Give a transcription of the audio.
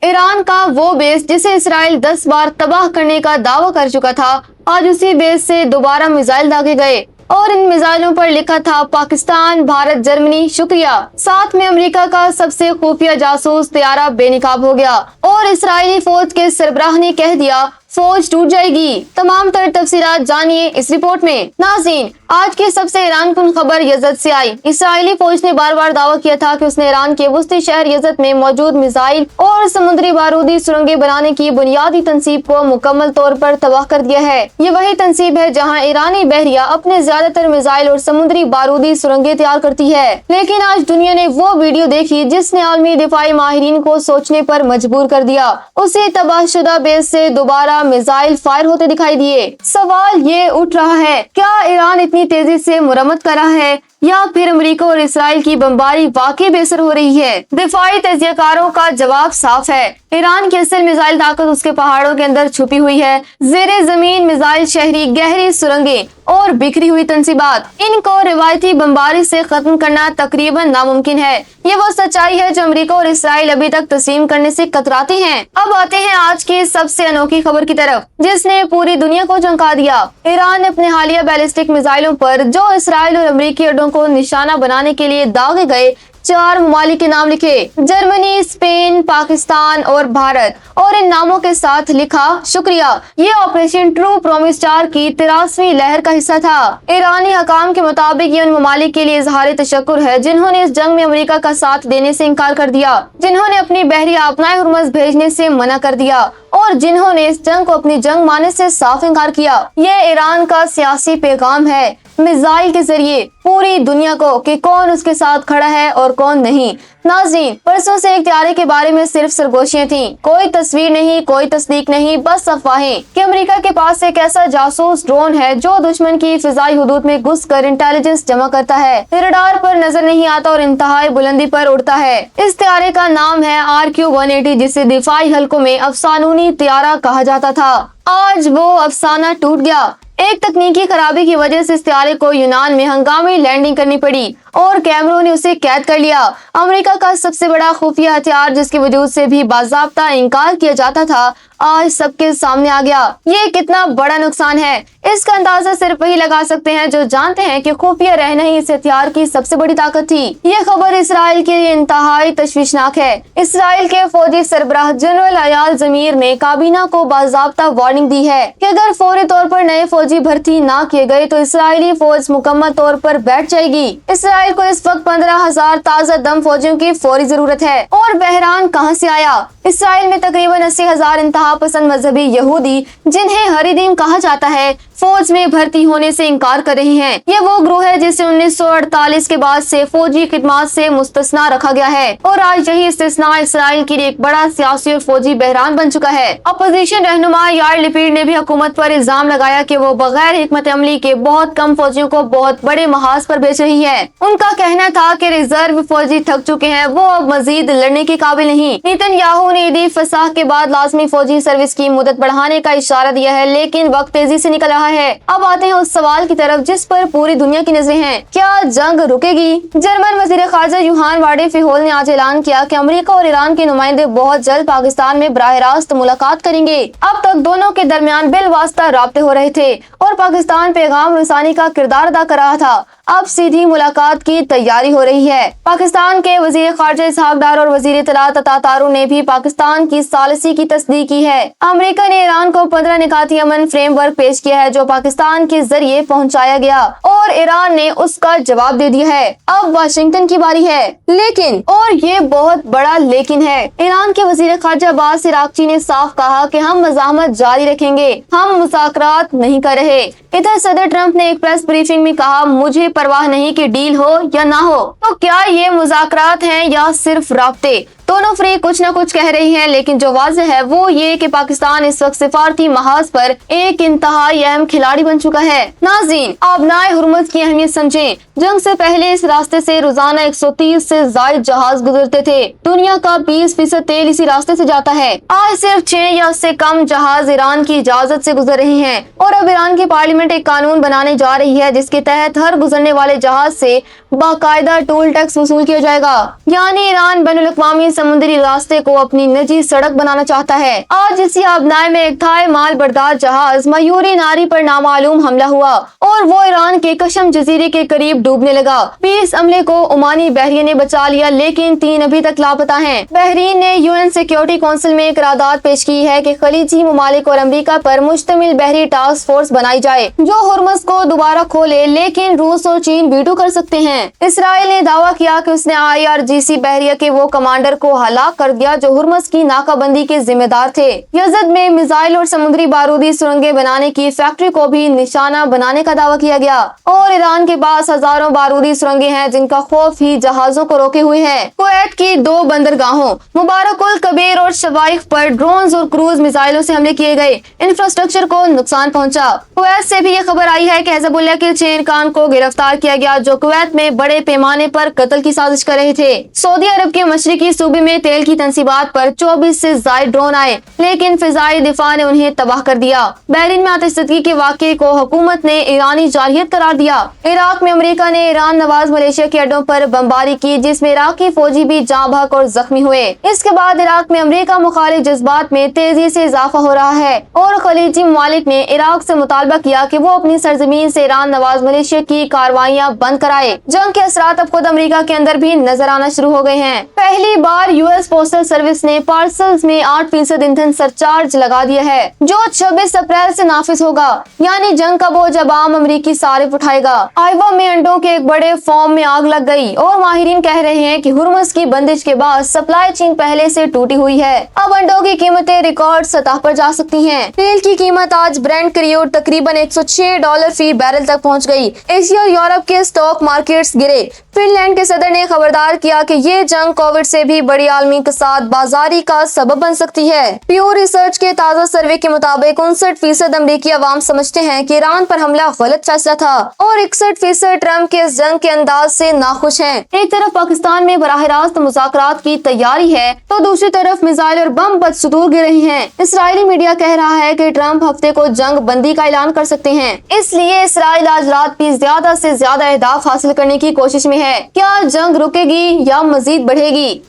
Iran का वो base जिसे इसराइल 10 बार तबाह करने का दावा कर चुका था, आज उसी बेस से दोबारा मिसाइल दागे गए और इन मिसाइलों पर लिखा था पाकिस्तान, भारत, जर्मनी शुक्रिया। साथ में अमेरिका का सबसे खुफिया जासूस तैयारा बेनकाब हो गया और इसराइली फौज के सरबराह ने कह दिया फौज टूट जाएगी। तमाम तर तफसीलात जानिए इस रिपोर्ट में। नाज़रीन, आज की सबसे हैरान कुन खबर यज़द से आई। इसराइली फौज ने बार बार दावा किया था कि उसने ईरान के वस्ती शहर यज़द में मौजूद मिसाइल और समुद्री बारूदी सुरंगें बनाने की बुनियादी तंसीब को मुकम्मल तौर पर तबाह कर दिया है। ये वही तंसीब है जहाँ ईरानी बहरिया अपने ज्यादातर मिसाइल और समुद्री बारूदी सुरंगें तैयार करती है। लेकिन आज दुनिया ने वो वीडियो देखी जिसने आलमी दिफाई माहिरीन को सोचने पर मजबूर कर दिया। उसी तबाहशुदा बेस से दोबारा मिसाइल फायर होते दिखाई दिए। सवाल ये उठ रहा है, क्या ईरान इतनी तेजी से मुरम्मत कर रहा है या फिर अमेरिका और इसराइल की बमबारी वाकई बेअसर हो रही है? दिफाई तजियाकारों का जवाब साफ है। ईरान की असल मिसाइल ताकत उसके पहाड़ों के अंदर छुपी हुई है। ज़ेरे जमीन मिसाइल, शहरी गहरी सुरंगें और बिखरी हुई तंसीबात, इनको रिवायती बमबारी से खत्म करना तकरीबन नामुमकिन है। ये वो सच्चाई है जो अमेरिका और इसराइल अभी तक तस्लीम करने से कतराते हैं। अब आते हैं आज की सबसे अनोखी खबर की तरफ, जिसने पूरी दुनिया को चौंका दिया। ईरान ने अपने हालिया बैलिस्टिक मिसाइलों पर जो इसराइल और अमेरिकी अड्डों को निशाना बनाने के लिए दागे गए 4 ममालिक के नाम लिखे, जर्मनी, स्पेन, पाकिस्तान और भारत, और इन नामों के साथ लिखा शुक्रिया। ये ऑपरेशन ट्रू प्रॉमिस 4 की 83वीं लहर का हिस्सा था। ईरानी हकाम के मुताबिक ये उन ममालिक के लिए इजहार तशक्कुर है जिन्होंने इस जंग में अमेरिका का साथ देने से इनकार कर दिया, जिन्होंने अपनी बहरिया अपनाए हुर्मस भेजने से मना कर दिया और जिन्होंने इस जंग को अपनी जंग मानने से साफ इनकार किया। ये ईरान का सियासी पैगाम है मिसाइल के जरिए पूरी दुनिया को कि कौन उसके साथ खड़ा है और कौन नहीं। नाज़रीन, परसों से एक तैयारे के बारे में सिर्फ सरगोशियां थीं, कोई तस्वीर नहीं, कोई तस्दीक नहीं, बस अफवाहें कि अमेरिका के पास एक ऐसा जासूस ड्रोन है जो दुश्मन की फिजाई हुदूद में घुसकर इंटेलिजेंस जमा करता है, रडार पर नजर नहीं आता और इंतहाई बुलंदी पर उड़ता है। इस तैयारे का नाम है RQ-180, जिसे दिफाई हलकों में अफसानूनी तैयारा कहा जाता था। आज वो अफसाना टूट गया। एक तकनीकी खराबी की वजह से इस तैयारे को यूनान में हंगामी लैंडिंग करनी पड़ी और कैमरों ने उसे कैद कर लिया। अमेरिका का सबसे बड़ा खुफिया हथियार, जिसके वजूद से भी बाज़ाब्ता इनकार किया जाता था, आज सबके सामने आ गया। ये कितना बड़ा नुकसान है, इसका अंदाजा सिर्फ वही लगा सकते हैं जो जानते हैं कि खुफिया रहना ही इस हथियार की सबसे बड़ी ताकत थी। ये खबर इसराइल के लिए इंतहाई तशवीशनाक है। इसराइल के फौजी सरबराह जनरल अयाल ज़मीर ने काबीना को बाज़ाब्ता वार्निंग दी है कि अगर फौरी तौर पर नए फौजी भर्ती ना किए गए तो इसराइली फौज मुकम्मल तौर पर बैठ जाएगी। इसराइल को इस वक्त 15,000 ताज़ा दम फौजियों की फौरी जरूरत है। और बहरान कहां से आया? इसराइल में तकरीबन 80,000 इंतहा पसंद मजहबी यहूदी, जिन्हें हरीदीम कहा जाता है, फौज में भर्ती होने से इनकार कर रहे हैं। ये वो ग्रोह है जिसे 1948 के बाद से फौजी खिदमात से मुस्तस्ना रखा गया है और आज यही इस्तिस्ना इसराइल के लिए एक बड़ा सियासी और फौजी बहरान बन चुका है। अपोजिशन रहनुमा यार लिपिड ने भी हुकूमत पर इल्जाम लगाया कि वो बगैर हिकमत अमली के बहुत कम फौजियों को बहुत बड़े महाज पर भेज रही है। उनका कहना था कि रिजर्व फौजी थक चुके हैं, वो अब मजीद लड़ने के काबिल नहीं। नेतन्याहू ने ईद फसाह के बाद लाजमी फौजी सर्विस की मुद्दत बढ़ाने का इशारा दिया है, लेकिन वक्त तेजी से निकल रहा है। अब आते हैं उस सवाल की तरफ जिस पर पूरी दुनिया की नजरें हैं, क्या जंग रुकेगी? जर्मन वजीर खारजा यूहान वाडेफिहोल ने आज ऐलान किया कि अमेरिका और ईरान के नुमाइंदे बहुत जल्द पाकिस्तान में बराह रास्त मुलाकात करेंगे। अब तक दोनों के दरमियान बिलवास्ता राब्ते हो रहे थे और पाकिस्तान पैगाम रसानी का किरदार अदा कर रहा था। अब सीधी मुलाकात की तैयारी हो रही है। पाकिस्तान के वजीर खारजा इसहाक डार और वजीर इत्तलात अतातारू ने भी पाकिस्तान की सालिसी की तस्दीक की है। अमेरिका ने ईरान को 15 निकाती अमन फ्रेमवर्क पेश किया है जो पाकिस्तान के जरिए पहुंचाया गया और ईरान ने उसका जवाब दे दिया है। अब वाशिंगटन की बारी है। लेकिन, और ये बहुत बड़ा लेकिन है, ईरान के वजीर खारजा अब्बास इराक्ची ने साफ कहा कि हम मज़ाहमत जारी रखेंगे, हम मुज़ाकरात नहीं कर रहे। इधर सदर ट्रंप ने एक प्रेस ब्रीफिंग में कहा, मुझे परवाह नहीं कि डील हो या ना हो। तो क्या ये मुज़ाकरात हैं या सिर्फ राब्ते? दोनों फ्री कुछ न कुछ कह रही हैं, लेकिन जो वाज़ेह है वो ये कि पाकिस्तान इस वक्त सिफारती महाज पर एक इंतहाई अहम खिलाड़ी बन चुका है। नाज़रीन, आबनाए हुर्मुज़ की अहमियत समझें। जंग से पहले इस रास्ते से रोजाना 130 से ज़ायद जहाज गुजरते थे। दुनिया का 20% तेल इसी रास्ते से जाता है। आज सिर्फ 6 या उससे कम जहाज ईरान की इजाजत से गुजर रहे हैं और अब ईरान की पार्लियामेंट एक कानून बनाने जा रही है जिसके तहत हर गुजरने वाले जहाज से बाकायदा टोल टैक्स वसूल किया जाएगा। यानी ईरान बैनुल अक़वामी समुद्री रास्ते को अपनी निजी सड़क बनाना चाहता है। आज इसी आबनाई में एक थाई माल बरदार जहाज मयूरी नारी पर नामालूम हमला हुआ और वो ईरान के कशम जजीरे के करीब डूबने लगा। 20 अमले को ओमानी बहरिया ने बचा लिया, लेकिन 3 अभी तक लापता हैं। बहरीन ने यूएन सिक्योरिटी काउंसिल में करारदाद पेश की है कि खलीजी ममालिक और अमेरिका पर मुश्तमिल बहरी टास्क फोर्स बनाई जाए जो हुर्मुज़ को दोबारा खोले, लेकिन रूस और चीन वीटो कर सकते हैं। इसराइल ने दावा किया कि उसने IRGC बहरिया के वो कमांडर को हलाक कर दिया जो हुर्मुज़ की नाकाबंदी के जिम्मेदार थे। यज़द में मिसाइल और समुद्री बारूदी सुरंगें बनाने की फैक्ट्री को भी निशाना बनाने का दावा किया गया और ईरान के पास हजारों बारूदी सुरंगें हैं जिनका खौफ ही जहाजों को रोके हुए है। कुवैत की 2 बंदरगाहों मुबारकुल कबीर और शवाइफ पर ड्रोन्स और क्रूज मिसाइलों से हमले किए गए, इंफ्रास्ट्रक्चर को नुकसान पहुंचा। कुवैत से भी ये खबर आई है कि हिज़्बुल्लाह के चेन खान को गिरफ्तार किया गया जो कुवैत में बड़े पैमाने पर कत्ल की साजिश कर रहे थे। सऊदी अरब के मशरिकी सूबे में तेल की तंसीबात पर 24 से ज़ायद ड्रोन आए, लेकिन फिजाई दिफा ने उन्हें तबाह कर दिया। बहरीन में आतिशबाजी के वाक़े को हुकूमत ने ईरानी जारहियत करार दिया। इराक में अमेरिका ने ईरान नवाज मलेशिया के अड्डों पर बमबारी की जिसमें इराकी फौजी भी जाँ बहक और जख्मी हुए। इसके बाद इराक में अमेरिका मुखालिफ जज्बात में तेजी से इजाफा हो रहा है और खलीजी ममालिक ने इराक से मुतालबा किया कि वो अपनी सरजमीन से ईरान नवाज मलेशिया की कार्रवाइयाँ बंद कराए। जंग के असरात अब खुद अमेरिका के अंदर भी नजर आना शुरू हो गए हैं। पहली बार US पोस्टल सर्विस ने पार्सल्स में 8% ईंधन सरचार्ज लगा दिया है जो 26 अप्रैल से नाफिज होगा, यानी जंग का बोझ अब आम अमरीकी सारिफ उठाएगा। आइवा में अंडों के एक बड़े फॉर्म में आग लग गई और माहिरीन कह रहे हैं कि हुर्मुज़ की बंदिश के बाद सप्लाई चेन पहले से टूटी हुई है। अब अंडों की कीमतें रिकॉर्ड सतह पर जा सकती हैं। तेल की कीमत आज ब्रेंट क्रूड तकरीबन $106 फी बैरल तक पहुंच गई। एशिया और यूरोप के स्टॉक मार्केट्स गिरे। फिनलैंड के सदर ने खबरदार किया कि ये जंग कोविड से भी बड़ी आलमी इक़्तिसाद बाजारी का सबब बन सकती है। प्यू रिसर्च के ताज़ा सर्वे के मुताबिक 59% अमरीकी अवाम समझते हैं कि ईरान पर हमला गलत फैसला था और 61% ट्रम्प के इस जंग के अंदाज से नाखुश हैं। एक तरफ पाकिस्तान में बराह रास्त मुज़ाकरात की तैयारी है तो दूसरी तरफ मिसाइल और बम बदसूर गिर रहे हैं। इसराइली मीडिया कह रहा है कि ट्रम्प हफ्ते को जंग बंदी का ऐलान कर सकते हैं, इसलिए इसराइल आज रात भी ज्यादा से ज्यादा अहदाफ हासिल करने की कोशिश में है। क्या जंग रुकेगी या मजीद बढ़ेगी?